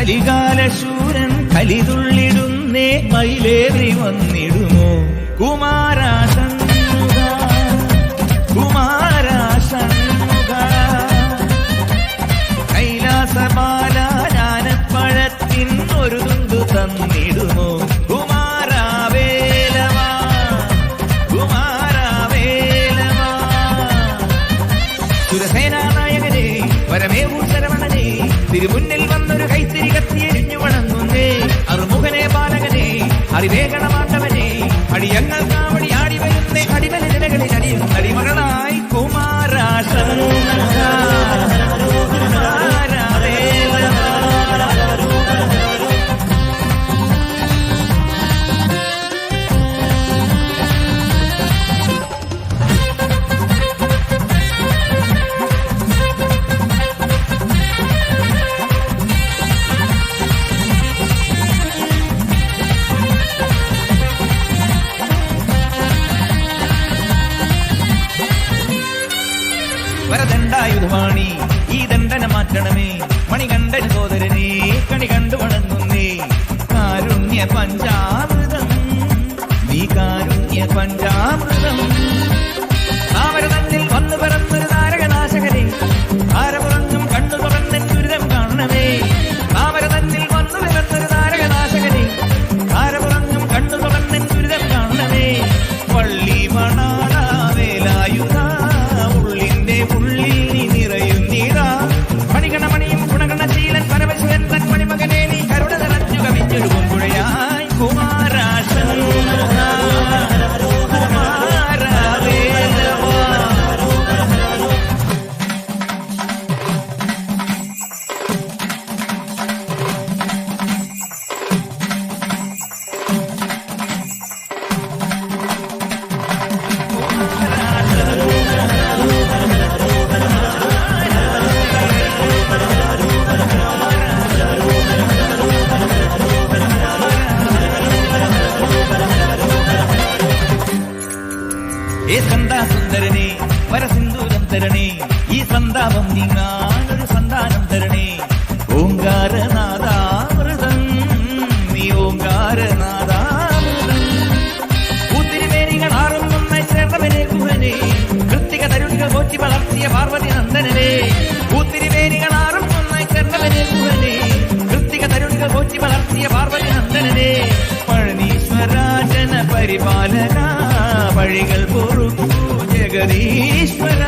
കലികാലശൂരൻ കലിതുള്ളിടുന്നേ മയിലേറി വന്നിടുമോ കുമാരാശന്മുഖ കുമാരാശന്മുഖ കൈലാസമാല ജ്ഞാനപ്പഴത്തിൻ ഒരു തുണ്ടു തന്നിടുമോ കുമാരാവേലവാ കുമാരാവേലവാ സുരസേനാനായകനെ വരമേവൂർ ശരവണനെ തിരുമുന്നിൽ വന്നൊരു കൈത്തിരി കത്തിയെരിഞ്ഞു വണങ്ങുന്നേ അറുമുഖനെ ബാലകനെ അറിവേഗണമാണ്ടവനെ അടിയങ്ങൾ കാവടി ആടി വരുന്നേ അടിമലിടകളിൽ അടിയും അടിമകളായി കുമാരാശന്മുഖ വരദണ്ഡായുധവാണി ഈ ദണ്ഡന മാറ്റണമേ മണികണ്ഠൻ സോദരനെ കണി കണ്ടു വണങ്ങുന്നേ കാരുണ്യ പഞ്ചാമൃതം നീ കാരുണ്യ പഞ്ചാമൃതം താമരതന്നിൽ വന്നു പിറന്നൊരു താരകനാശകനെ താരമുറങ്ങും കണ്ണു തുറന്നൻ ദുരിതം കാണണമേ താമരതന്നിൽ വന്നു പിറന്നൊരു താരകനാശകനെ താരമുറങ്ങും കണ്ണു തുറന്നൻ ദുരിതം കാണണമേ വള്ളി മണാള വേലായുധ ഉള്ളിൽ നീ നിറയുന്നീരാ മണികണമണിയും ഗുണഗണശീലൻ പരമശിവൻ തൻ മണിമകനെ നീ കരുണ നിറഞ്ഞു കവിഞ്ഞൊരു പൊൻകുഴയായി കുമാരാശന്മുഖ കുമാരവേലവാ ഏ സന്താസുന്ദരനെ വരസിന്ദൂരം തരണേ ഈ സന്താപം നീങ്ങാനൊരു സന്താനം തരണേ ഓങ്കാരനാദാമൃതം നീ ഓങ്കാരനാദാമൃതം പൂത്തിരിമേനികൾ ആറും നന്നായി ചേർന്നവനെ കുഹനെ കൃത്തിക തരുണികൾ പോറ്റി വളർത്തിയ പാർവതി നന്ദനനെ പൂത്തിരിമേനികൾ ആറും നന്നായി ചേർന്നവനെ കുഹനെ കൃത്തിക തരുണികൾ പോറ്റി വളർത്തിയ പാർവതി നന്ദനനെ പഴനീശ്വരാജന പരിപാലന വഴികൾ പൊറുക്കൂ ജഗദീശ്വര